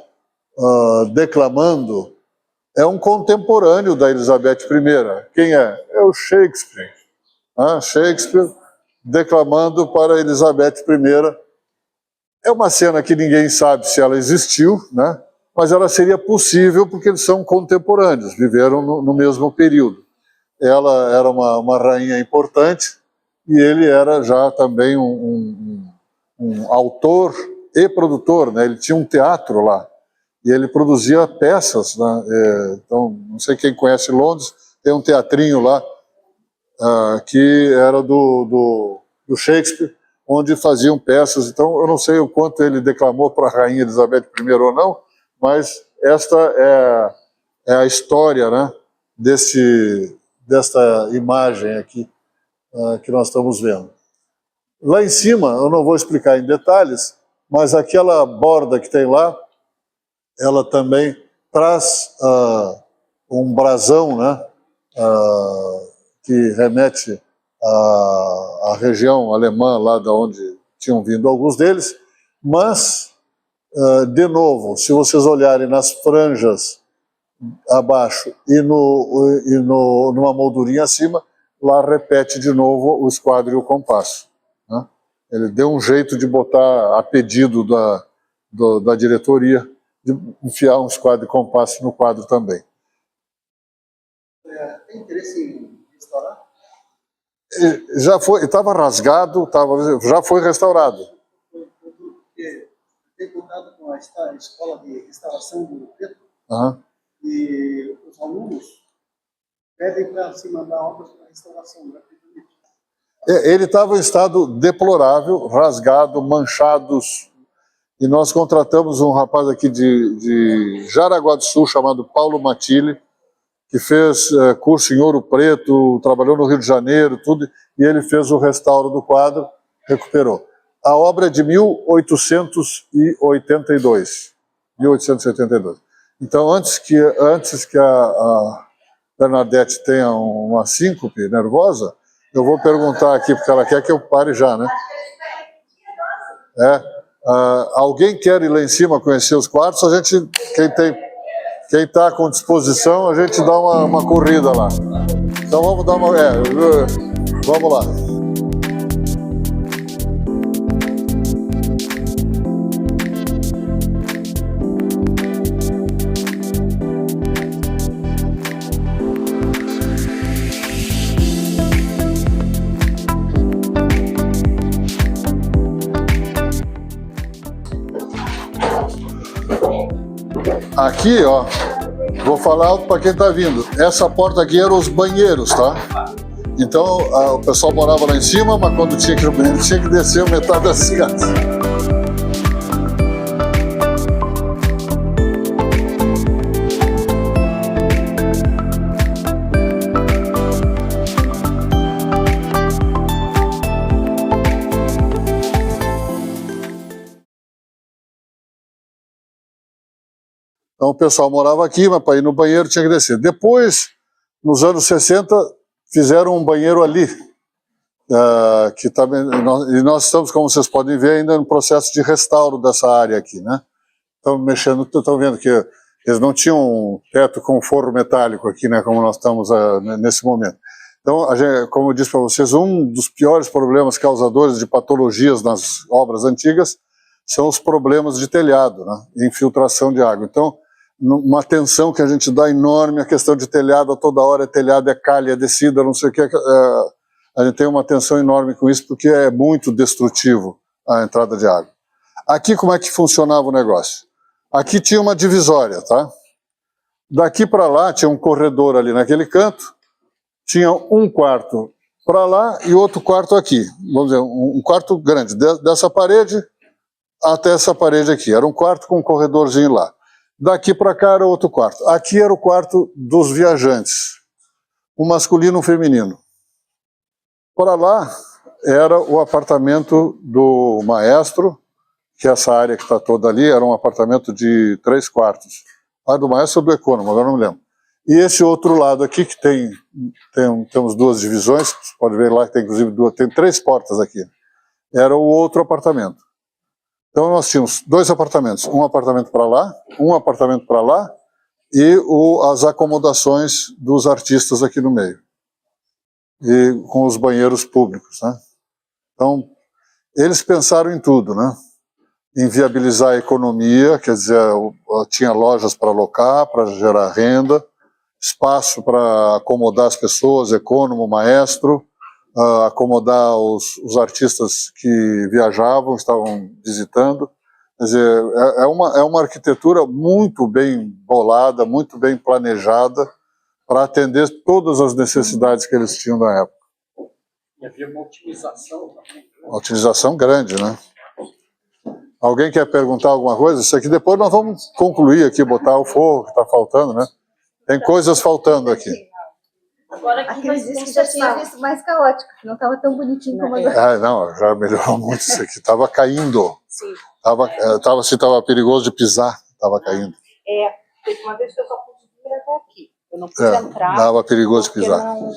declamando, é um contemporâneo da Elizabeth I. Quem é? É o Shakespeare. Shakespeare declamando para Elizabeth I. É uma cena que ninguém sabe se ela existiu, né? Mas ela seria possível porque eles são contemporâneos, viveram no mesmo período. ela era uma rainha importante e ele era já também um autor e produtor, né? Ele tinha um teatro lá e ele produzia peças, né? Então, não sei quem conhece Londres, tem um teatrinho lá que era do Shakespeare, onde faziam peças. Então, eu não sei o quanto ele declamou para a rainha Elizabeth I ou não, mas esta é a história, né, desta imagem aqui que nós estamos vendo. Lá em cima, eu não vou explicar em detalhes, mas aquela borda que tem lá, ela também traz um brasão, né, que remete à região alemã, lá de onde tinham vindo alguns deles, mas, de novo, se vocês olharem nas franjas abaixo e numa moldurinha acima, lá repete de novo o esquadro e o compasso, né? Ele deu um jeito de botar, a pedido da diretoria, de enfiar um esquadro e compasso no quadro também. Tem interesse em restaurar? Já foi, estava rasgado, já foi restaurado. Porque tem contato com a escola de restauração do Preto, Uhum. e os alunos pedem para se mandar obras para restauração gratuitamente. Ele estava em estado deplorável, rasgado, manchados, e nós contratamos um rapaz aqui de Jaraguá do Sul, chamado Paulo Matilli, que fez curso em Ouro Preto, trabalhou no Rio de Janeiro, tudo, e ele fez o restauro do quadro, recuperou. A obra é de 1882. 1882. Então, antes que a Bernadette tenha uma síncope nervosa, eu vou perguntar aqui, porque ela quer que eu pare já, né? Alguém quer ir lá em cima conhecer os quartos? A gente, quem está com disposição, a gente dá uma corrida lá. Então vamos dar vamos lá. Aqui, ó, vou falar alto para quem está vindo. Essa porta aqui eram os banheiros, tá? Então, o pessoal morava lá em cima, mas quando tinha que ir no banheiro, tinha que descer metade das escadas. Então o pessoal morava aqui, mas para ir no banheiro tinha que descer. Depois, nos anos 60, fizeram um banheiro ali. E nós estamos, como vocês podem ver, ainda no processo de restauro dessa área aqui, né? Estão vendo que eles não tinham um teto com forro metálico aqui, né? Como nós estamos nesse momento. Então, como eu disse para vocês, um dos piores problemas causadores de patologias nas obras antigas são os problemas de telhado, né? Infiltração de água. Então, uma atenção que a gente dá enorme à questão de telhado, a toda hora telhado, é calha, é descida, não sei o que, a gente tem uma atenção enorme com isso, porque é muito destrutivo a entrada de água. Aqui como é que funcionava o negócio? Aqui tinha uma divisória, tá? Daqui para lá tinha um corredor ali naquele canto, tinha um quarto para lá e outro quarto aqui, vamos dizer, um quarto grande, dessa parede até essa parede aqui, era um quarto com um corredorzinho lá. Daqui para cá era outro quarto. Aqui era o quarto dos viajantes, um masculino e um feminino. Para lá era o apartamento do maestro, que essa área que está toda ali era um apartamento de 3 quartos. Do maestro ou do econômico, agora não me lembro. E esse outro lado aqui, que temos 2 divisões, você pode ver lá que tem inclusive tem 3 portas aqui, era o outro apartamento. Então nós tínhamos 2 apartamentos, um apartamento para lá, um apartamento para lá e as acomodações dos artistas aqui no meio. E com os banheiros públicos, né? Então, eles pensaram em tudo, né? Em viabilizar a economia, quer dizer, tinha lojas para alocar, para gerar renda, espaço para acomodar as pessoas, econômico, maestro, acomodar os artistas que viajavam, estavam visitando. Quer dizer, é uma arquitetura muito bem bolada, muito bem planejada para atender todas as necessidades que eles tinham na época. E havia uma otimização também. Uma utilização grande, né? Alguém quer perguntar alguma coisa? Isso aqui depois nós vamos concluir aqui, botar o forro que está faltando, né? Tem coisas faltando aqui. Agora aqui Aquele nós disco temos já a tinha sala. visto mais caótico, não estava tão bonitinho como agora. Ah, não, já melhorou muito isso aqui. Estava caindo. Sim. Estava perigoso de pisar. Estava caindo. Teve uma vez que eu só consegui ir até aqui. Eu não pude entrar. Estava perigoso de porque pisar. não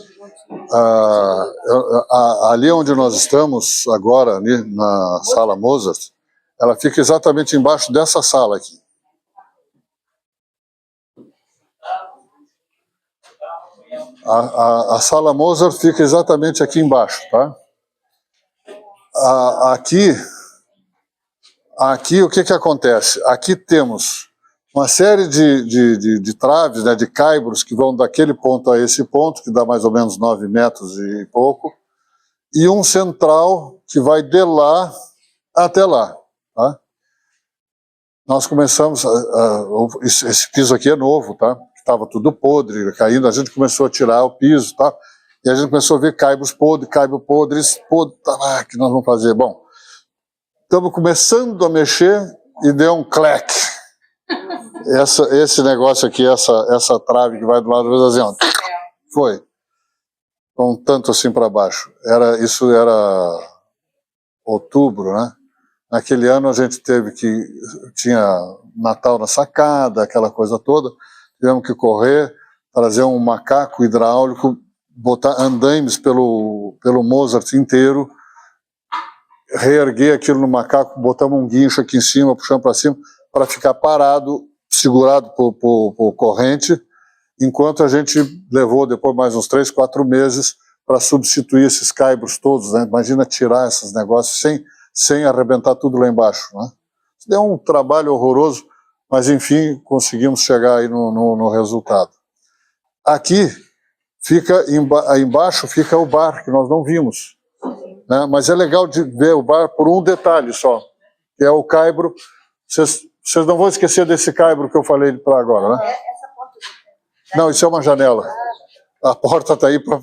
Ali onde nós estamos agora, ali na Sala Mozart, ela fica exatamente embaixo dessa sala aqui. A Sala Mozart fica exatamente aqui embaixo, tá? Aqui o que acontece? Aqui temos uma série de traves, né, de caibros que vão daquele ponto a esse ponto, que dá mais ou menos 9 metros e pouco, e um central que vai de lá até lá. Tá? Nós começamos, esse piso aqui é novo, tá? Estava tudo podre, caindo, a gente começou a tirar o piso, tá? E a gente começou a ver caibros podres, tá, que nós vamos fazer? Bom, estamos começando a mexer e deu um clack. Esse negócio aqui, essa trave que vai do lado do assim, ó, foi. Um tanto assim para baixo. Isso era outubro, né? Naquele ano a gente tinha Natal na sacada, aquela coisa toda, tivemos que correr, trazer um macaco hidráulico, botar andaimes pelo Mozart inteiro, reerguer aquilo no macaco, botamos um guincho aqui em cima, puxando para cima, para ficar parado, segurado por corrente, enquanto a gente levou depois mais uns 3, 4 meses para substituir esses caibros todos, né? Imagina tirar esses negócios sem arrebentar tudo lá embaixo, né? Deu um trabalho horroroso, mas enfim, conseguimos chegar aí no resultado. Aqui, embaixo fica o bar, que nós não vimos, né? Mas é legal de ver o bar por um detalhe só, que é o caibro. Vocês não vão esquecer desse caibro que eu falei para agora, né? Não, isso é uma janela. A porta está aí para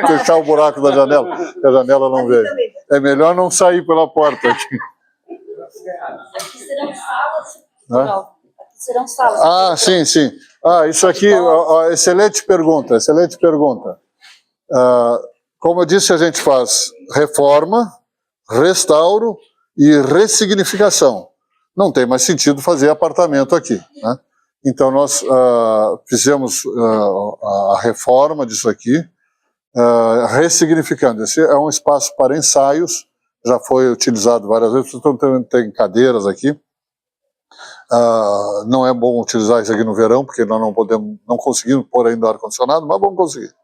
fechar o buraco da janela, que a janela não veio. É melhor não sair pela porta aqui. Aqui serão salas. Hã? Não, aqui serão salas. Ah, sim. Isso aqui, excelente pergunta, excelente pergunta. Como eu disse, a gente faz reforma, restauro e ressignificação. Não tem mais sentido fazer apartamento aqui, né? Então nós fizemos a reforma disso aqui, ressignificando. Esse é um espaço para ensaios, já foi utilizado várias vezes, então tem cadeiras aqui. Não é bom utilizar isso aqui no verão, porque nós não conseguimos pôr ainda ar-condicionado, mas vamos conseguir.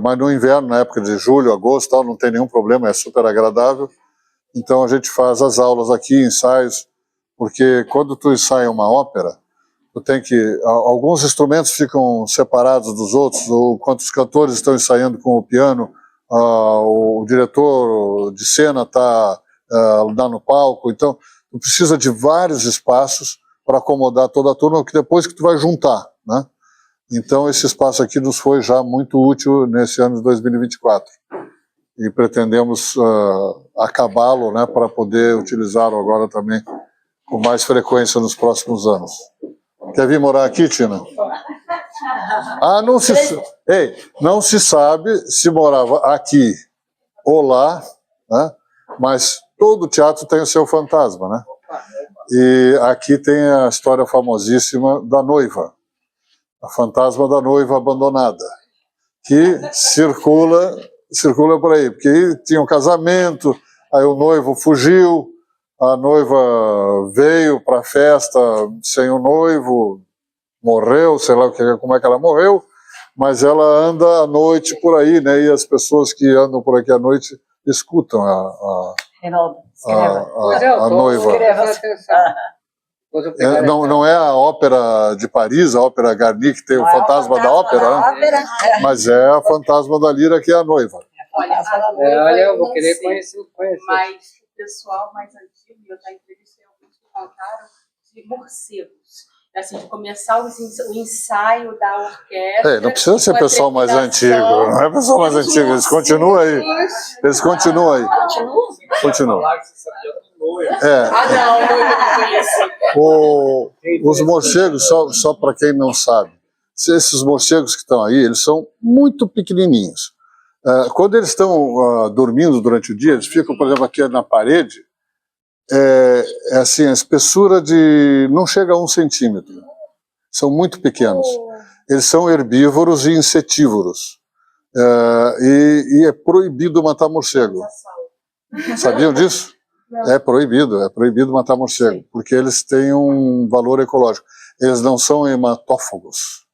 Mas no inverno, na época de julho, agosto, tal, não tem nenhum problema, é super agradável. Então a gente faz as aulas aqui, ensaios, porque quando tu ensaia uma ópera, tu tem que... Alguns instrumentos ficam separados dos outros, ou quando os cantores estão ensaiando com o piano, o diretor de cena está lá no palco, então tu precisa de vários espaços para acomodar toda a turma, que depois que tu vai juntar, né? Então esse espaço aqui nos foi já muito útil nesse ano de 2024 e pretendemos acabá-lo, né, para poder utilizá-lo agora também com mais frequência nos próximos anos. Quer vir morar aqui, Tina? Não se sabe se morava aqui ou lá, né? Mas todo teatro tem o seu fantasma, né? E aqui tem a história famosíssima da noiva, a fantasma da noiva abandonada, que circula por aí, porque aí tinha um casamento, aí o noivo fugiu, a noiva veio para a festa sem o noivo, morreu, sei lá como é que ela morreu, mas ela anda à noite por aí, né? E as pessoas que andam por aqui à noite escutam a noiva. Não é a ópera de Paris, a ópera Garnier, que tem o fantasma da ópera, né? Mas é a fantasma da lira, que é a noiva. Olha, eu vou querer conhecer. Mas o pessoal mais antigo, eu já entrevistei alguns que contaram de morcegos. Assim, de começar o ensaio da orquestra. Não precisa ser pessoal mais antigo, não é pessoal mais antigo, eles continuam aí. Eles continuam aí. Continuam. Os morcegos, só para quem não sabe, esses morcegos que estão aí, eles são muito pequenininhos. Quando eles estão dormindo durante o dia, eles ficam, por exemplo, aqui na parede, assim, a espessura não chega a 1 centímetro. São muito pequenos. Eles são herbívoros e insetívoros. E é proibido matar morcego. Sabiam disso? É proibido matar morcego, porque eles têm um valor ecológico. Eles não são hematófagos.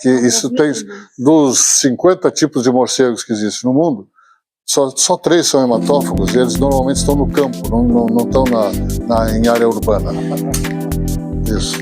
Que isso tem, dos 50 tipos de morcegos que existem no mundo, só 3 são hematófagos e eles normalmente estão no campo, não estão em área urbana. Isso.